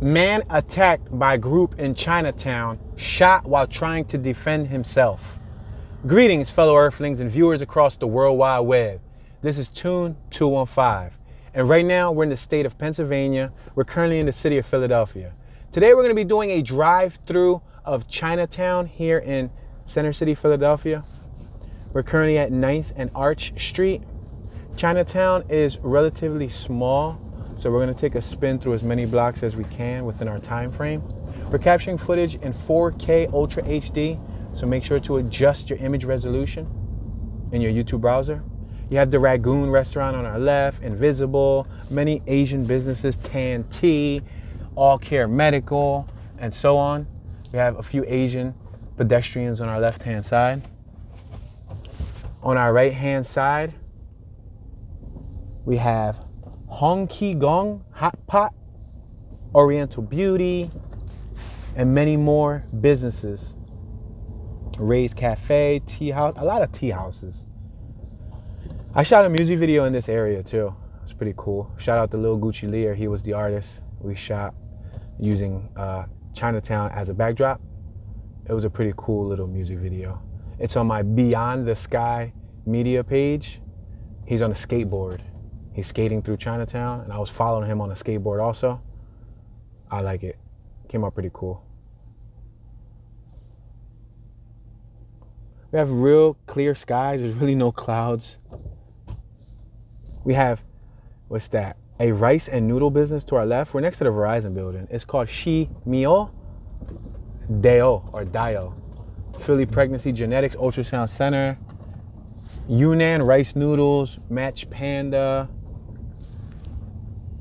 Man attacked by group in Chinatown, shot while trying to defend himself. Greetings, fellow Earthlings and viewers across the World Wide Web. This is Tune 215. And right now, we're in the state of Pennsylvania. We're currently in the city of Philadelphia. Today, we're going to be doing a drive-through of Chinatown here in Center City, Philadelphia. We're currently at 9th and Arch Street. Chinatown is relatively small, so we're going to take a spin through as many blocks as we can within our time frame. We're capturing footage in 4K Ultra HD, so make sure to adjust your image resolution in your YouTube browser. You have the Ragoon restaurant on our left, Invisible, many Asian businesses, Tan Tea, All Care Medical, and so on. We have a few Asian pedestrians on our left-hand side. On our right-hand side, we have Hong Ki Gong Hot Pot, Oriental Beauty, and many more businesses. Ray's Cafe, tea house, a lot of tea houses. I shot a music video in this area too. It's pretty cool. Shout out to Lil Gucci Lear. He was the artist. We shot using Chinatown as a backdrop. It was a pretty cool little music video. It's on my Beyond the Sky media page. He's on a skateboard. He's skating through Chinatown, and I was following him on a skateboard also. I like it. Came out pretty cool. We have real clear skies. There's really no clouds. We have, what's that? A rice and noodle business to our left. We're next to the Verizon building. It's called Shi Mio Deo or Dio. Philly Pregnancy Genetics Ultrasound Center. Yunnan Rice Noodles, Match Panda.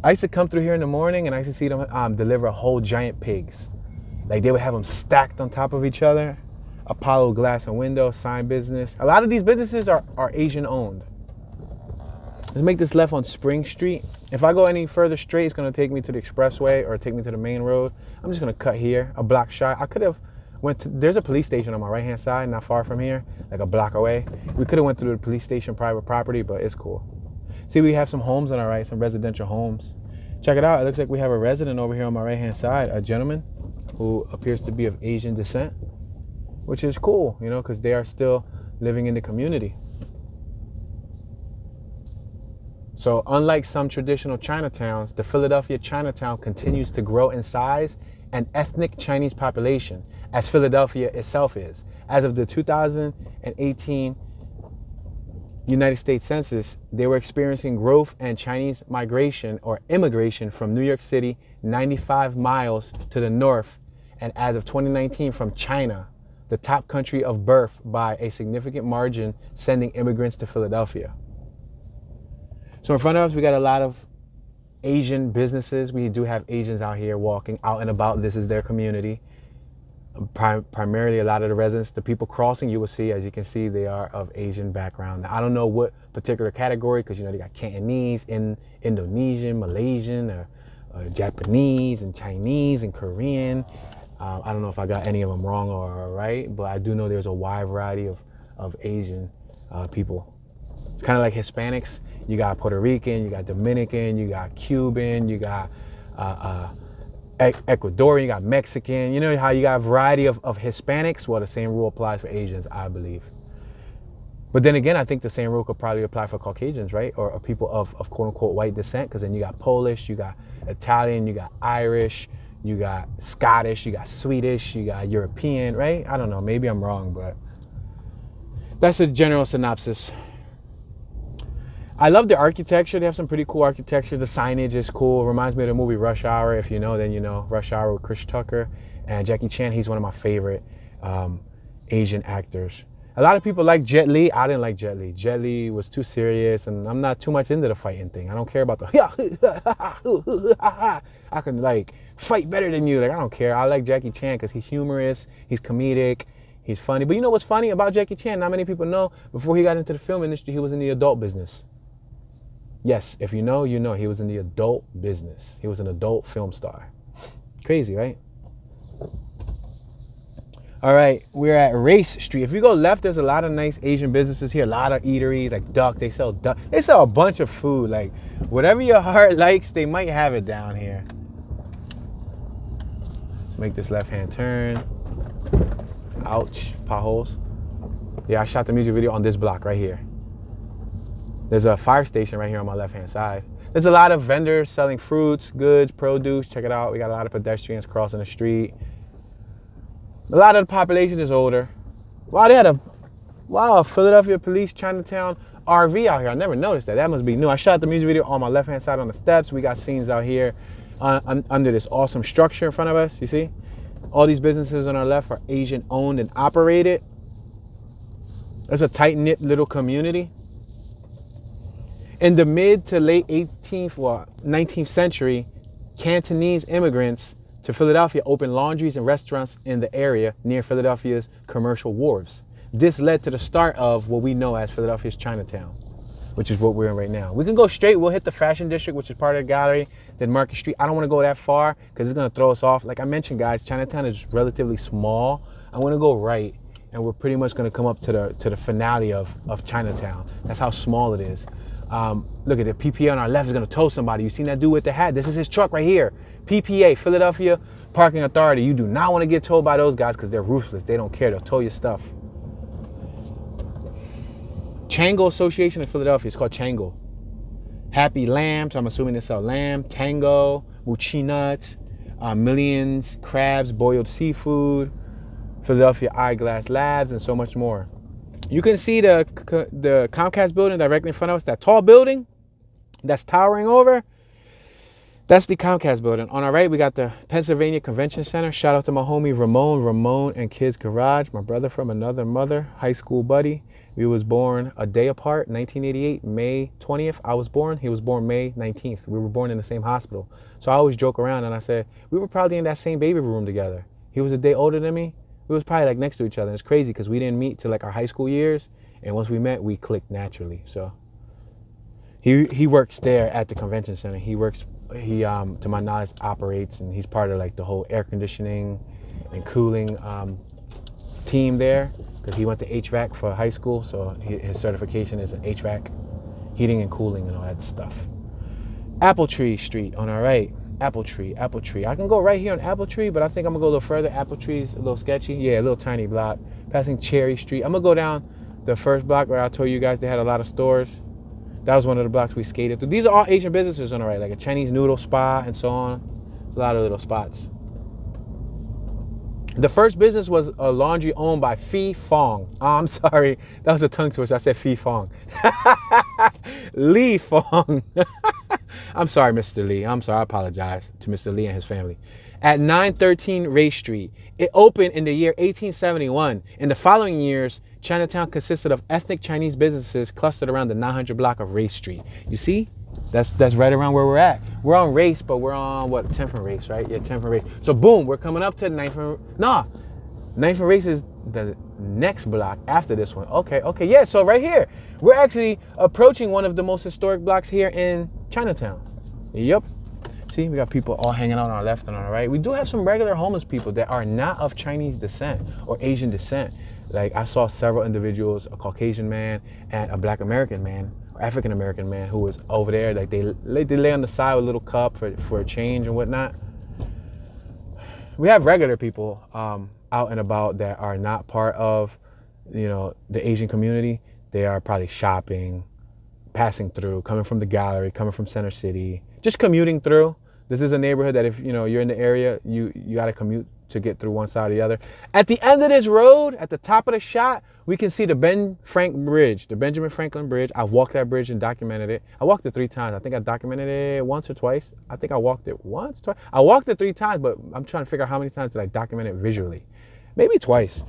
I used to come through here in the morning and I used to see them deliver whole giant pigs. Like they would have them stacked on top of each other. Apollo Glass and Window, Sign Business. A lot of these businesses are Asian owned. Let's make this left on Spring Street. If I go any further straight, it's gonna take me to the expressway or take me to the main road. I'm just gonna cut here, a block shy. I could have there's a police station on my right hand side, not far from here, like a block away. We could have went through the police station private property, but it's cool. See, we have some homes on our right, some residential homes. Check it out, it looks like we have a resident over here on my right hand side, a gentleman who appears to be of Asian descent, which is cool, you know, because they are still living in the community. So unlike some traditional Chinatowns, the Philadelphia Chinatown continues to grow in size and ethnic Chinese population, as Philadelphia itself is. As of the 2018 United States Census, they were experiencing growth and Chinese migration or immigration from New York City, 95 miles to the north, and as of 2019 from China, the top country of birth by a significant margin, sending immigrants to Philadelphia. So in front of us, we got a lot of Asian businesses. We do have Asians out here walking out and about. This is their community. Primarily a lot of the residents, the people crossing, you will see, as you can see, they are of Asian background. Now, I don't know what particular category, because you know they got Cantonese, Indonesian, Malaysian, or Japanese and Chinese and Korean. I don't know if I got any of them wrong or right, but I do know there's a wide variety of Asian people. It's kind of like Hispanics. You got Puerto Rican, you got Dominican, you got Cuban, you got Ecuadorian, you got Mexican. You know how you got a variety of Hispanics? Well, the same rule applies for Asians, I believe. But then again, I think the same rule could probably apply for Caucasians, right? Or people of quote unquote white descent, because then you got Polish, you got Italian, you got Irish, you got Scottish, you got Swedish, you got European, right? I don't know, maybe I'm wrong, but that's a general synopsis. I love the architecture. They have some pretty cool architecture. The signage is cool. It reminds me of the movie Rush Hour. If you know, then you know. Rush Hour with Chris Tucker and Jackie Chan. He's one of my favorite Asian actors. A lot of people like Jet Li. I didn't like Jet Li. Jet Li was too serious, and I'm not too much into the fighting thing. I don't care about the I can like fight better than you. Like I don't care. I like Jackie Chan because he's humorous, he's comedic, he's funny. But you know what's funny about Jackie Chan? Not many people know. Before he got into the film industry, he was in the adult business. Yes, if you know, you know. He was in the adult business. He was an adult film star. Crazy, right? All right, we're at Race Street. If you go left, there's a lot of nice Asian businesses here. A lot of eateries, like duck. They sell duck. They sell a bunch of food. Like whatever your heart likes, they might have it down here. Make this left-hand turn. Ouch, potholes. Yeah, I shot the music video on this block right here. There's a fire station right here on my left-hand side. There's a lot of vendors selling fruits, goods, produce. Check it out. We got a lot of pedestrians crossing the street. A lot of the population is older. Wow, they had a Philadelphia Police Chinatown RV out here. I never noticed that. That must be new. I shot the music video on my left-hand side on the steps. We got scenes out here under this awesome structure in front of us. You see? All these businesses on our left are Asian owned and operated. It's a tight-knit little community. In the mid to late 19th century, Cantonese immigrants to Philadelphia opened laundries and restaurants in the area near Philadelphia's commercial wharves. This led to the start of what we know as Philadelphia's Chinatown, which is what we're in right now. We can go straight. We'll hit the Fashion District, which is part of the gallery, then Market Street. I don't want to go that far because it's going to throw us off. Like I mentioned, guys, Chinatown is relatively small. I want to go right, and we're pretty much going to come up to the finale of Chinatown. That's how small it is. Look at the PPA on our left is going to tow somebody. You seen that dude with the hat? This is his truck right here. PPA, Philadelphia Parking Authority. You do not want to get towed by those guys because they're ruthless. They don't care. They'll tow your stuff. Chango Association of Philadelphia. It's called Chango. Happy Lamb. So I'm assuming they sell lamb. Tango. Mochi Nuts. Millions. Crabs. Boiled seafood. Philadelphia Eyeglass Labs. And so much more. You can see the Comcast building directly in front of us. That tall building that's towering over. That's the Comcast building. On our right, we got the Pennsylvania Convention Center. Shout out to my homie Ramon and Kids Garage. My brother from another mother, high school buddy. We was born a day apart, 1988, May 20th. I was born. He was born May 19th. We were born in the same hospital. So I always joke around and I said, we were probably in that same baby room together. He was a day older than me. We was probably like next to each other. It's crazy because we didn't meet till like our high school years. And once we met, we clicked naturally. So he works there at the convention center. He to my knowledge operates, and he's part of like the whole air conditioning and cooling team there because he went to HVAC for high school. So his certification is an HVAC, heating and cooling and all that stuff. Apple Tree Street on our right. Apple Tree. I can go right here on Apple Tree, but I think I'm gonna go a little further. Apple Tree's a little sketchy. Yeah, a little tiny block. Passing Cherry Street. I'm gonna go down the first block where I told you guys they had a lot of stores. That was one of the blocks we skated through. These are all Asian businesses on the right, like a Chinese noodle spot and so on. There's a lot of little spots. The first business was a laundry owned by Phi Fong. Oh, I'm sorry, that was a tongue twister. I said Phi Fong. Lee Fong. I'm sorry, Mr. Lee. I'm sorry. I apologize to Mr. Lee and his family. At 913 Ray Street. It opened in the year 1871. In the following years, Chinatown consisted of ethnic Chinese businesses clustered around the 900 block of Ray Street. You see? That's right around where we're at. We're on Race, but we're on what? 10th and Race, right? Yeah, 10th and Race. So boom, we're coming up to 9th and... Nah, 9th and Race is the next block after this one. Okay. Yeah, so right here. We're actually approaching one of the most historic blocks here in Chinatown. Yep. See, we got people all hanging out on our left and on our right. We do have some regular homeless people that are not of Chinese descent or Asian descent. Like I saw several individuals, a Caucasian man and a Black American man, or African American man who was over there. Like they lay on the side with a little cup for a change and whatnot. We have regular people out and about that are not part of, the Asian community. They are probably shopping, passing through, coming from the gallery, coming from Center City, just commuting through. This is a neighborhood that if you're in the area, you got to commute to get through one side or the other. At the end of this road, at the top of the shot, we can see the Ben Frank Bridge, the Benjamin Franklin Bridge. I walked that bridge and documented it. I walked it 3 times. I think I documented it once or twice. I think I walked it once, twice. I walked it 3 times, but I'm trying to figure out how many times did I document it visually. Maybe twice.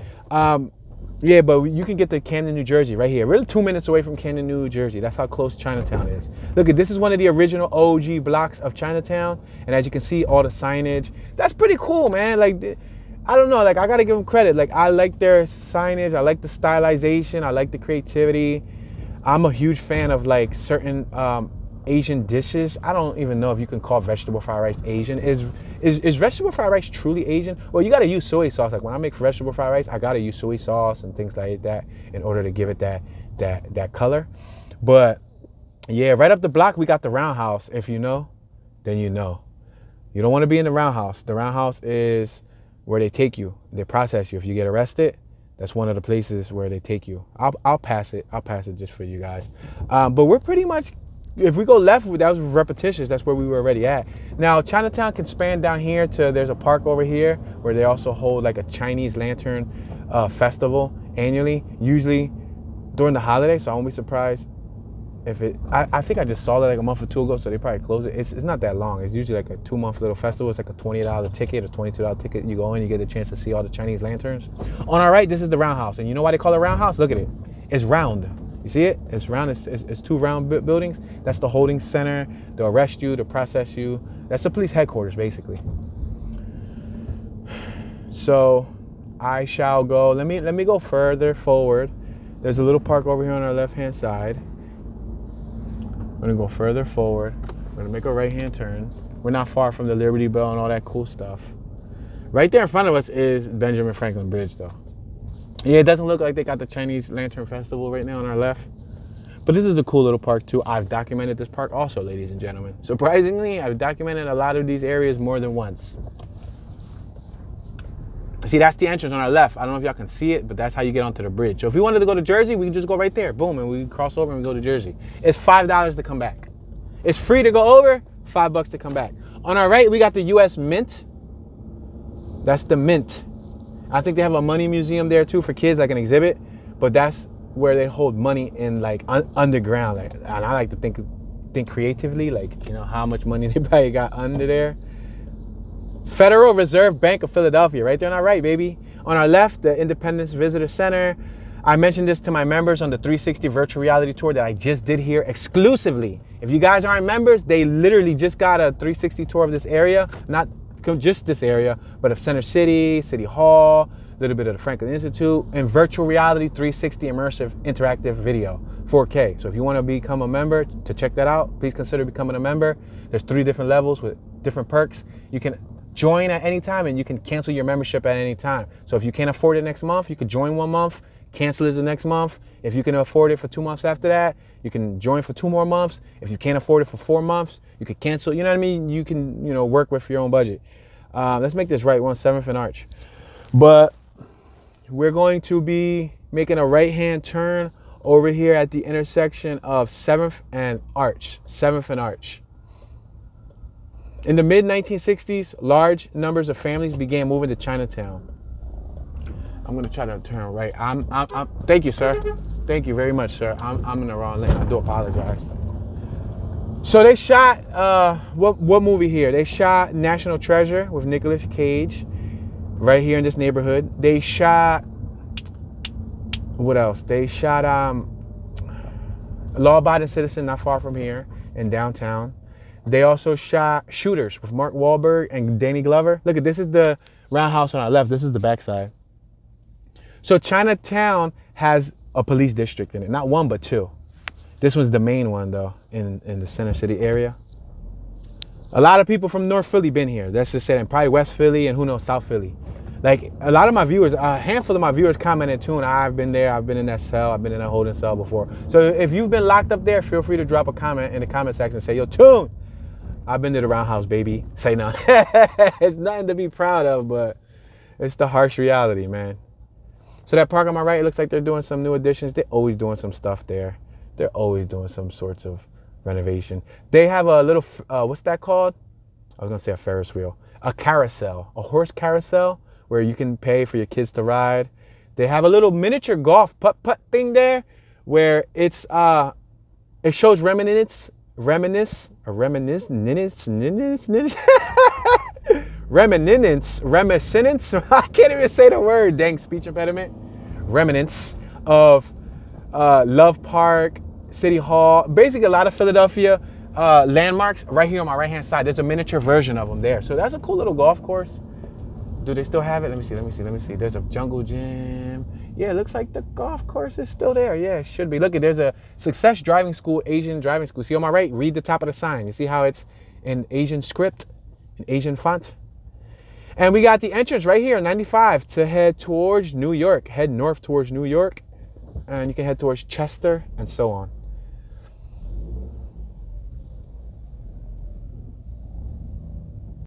Yeah, but you can get to Camden, New Jersey right here. We're 2 minutes away from Camden, New Jersey. That's how close Chinatown is. Look, this is one of the original OG blocks of Chinatown. And as you can see, all the signage. That's pretty cool, man. Like, I don't know. Like, I got to give them credit. Like, I like their signage. I like the stylization. I like the creativity. I'm a huge fan of, like, certain Asian dishes. I don't even know if you can call vegetable fried rice Asian. Is vegetable fried rice truly Asian? Well, you got to use soy sauce. Like when I make vegetable fried rice, I got to use soy sauce and things like that in order to give it that color. But yeah, right up the block, we got the Roundhouse. If you know, then you know. You don't want to be in the Roundhouse. The Roundhouse is where they take you. They process you. If you get arrested, that's one of the places where they take you. I'll pass it. I'll pass it just for you guys. But we're pretty much, if we go left, that was repetitious. That's where we were already at. Now, Chinatown can span down here to, there's a park over here where they also hold like a Chinese lantern festival annually, usually during the holiday. So I won't be surprised if it, I think I just saw it like a month or two ago, so they probably closed it. It's not that long. It's usually like a 2-month little festival. It's like a $20 ticket or $22 ticket. You go in, you get a chance to see all the Chinese lanterns. On our right, this is the roundhouse. And you know why they call it roundhouse? Look at it. It's round. You see it? It's round. It's two round buildings. That's the holding center. They'll arrest you, they'll process you. That's the police headquarters, basically. So I shall go. Let me go further forward. There's a little park over here on our left-hand side. We're gonna go further forward. We're gonna make a right-hand turn. We're not far from the Liberty Bell and all that cool stuff. Right there in front of us is Benjamin Franklin Bridge, though. Yeah, it doesn't look like they got the Chinese Lantern Festival right now on our left. But this is a cool little park, too. I've documented this park also, ladies and gentlemen. Surprisingly, I've documented a lot of these areas more than once. See, that's the entrance on our left. I don't know if y'all can see it, but that's how you get onto the bridge. So if we wanted to go to Jersey, we can just go right there. Boom, and we cross over and we go to Jersey. It's $5 to come back. It's free to go over, $5 to come back. On our right, we got the U.S. Mint. That's the Mint. I think they have a money museum there, too, for kids, like an exhibit. But that's where they hold money in, like, underground. Like, and I like to think creatively, like, you know, how much money they probably got under there. Federal Reserve Bank of Philadelphia, right there on our right, baby. On our left, the Independence Visitor Center. I mentioned this to my members on the 360 virtual reality tour that I just did here exclusively. If you guys aren't members, they literally just got a 360 tour of this area. Not just this area, but of Center City, City Hall, a little bit of the Franklin Institute, and virtual reality 360 immersive interactive video, 4K. So if you want to become a member to check that out, please consider becoming a member. There's 3 different levels with different perks. You can join at any time and you can cancel your membership at any time. So if you can't afford it next month, you could join 1 month, cancel it the next month. If you can afford it for 2 months after that, you can join for 2 more months. If you can't afford it for 4 months, you could cancel. You know what I mean? You can, you know, work with your own budget. Let's make this right. We're on 7th and Arch. But we're going to be making a right-hand turn over here at the intersection of 7th and Arch. 7th and Arch. In the mid-1960s, large numbers of families began moving to Chinatown. I'm gonna try to turn right. Thank you, sir. Thank you very much, sir. I'm in the wrong lane. I do apologize. So they shot, what movie here? They shot National Treasure with Nicolas Cage right here in this neighborhood. They shot, what else? They shot Law Abiding Citizen not far from here in downtown. They also shot Shooters with Mark Wahlberg and Danny Glover. Look at this is the roundhouse on our left. This is the backside. So Chinatown has a police district in it. Not 1, but 2. This was the main one, though, in the Center City area. A lot of people from North Philly been here. That's just saying, probably West Philly and who knows, South Philly. Like, a lot of my viewers, a handful of my viewers commented, too, and I've been there. I've been in that cell. I've been in that holding cell before. So if you've been locked up there, feel free to drop a comment in the comment section and say, yo, Tune, I've been to the roundhouse, baby. Say no. It's nothing to be proud of, but it's the harsh reality, man. So that park on my right, it looks like they're doing some new additions. They're always doing some stuff there. They're always doing some sorts of renovation. They have a little, what's that called? I was going to say a Ferris wheel. A carousel, a horse carousel where you can pay for your kids to ride. They have a little miniature golf putt-putt thing there where it's, it shows reminiscence. Reminiscence. I can't even say the word. Dang, speech impediment. Remnants of Love Park, City Hall. Basically, a lot of Philadelphia landmarks right here on my right-hand side. There's a miniature version of them there. So that's a cool little golf course. Do they still have it? Let me see. There's a jungle gym. Yeah, it looks like the golf course is still there. Yeah, it should be. Look, there's a Success Driving School, Asian Driving School. See on my right? Read the top of the sign. You see how it's in Asian script, in Asian font? And we got the entrance right here, 95, to head towards New York. Head north towards New York. And you can head towards Chester and so on.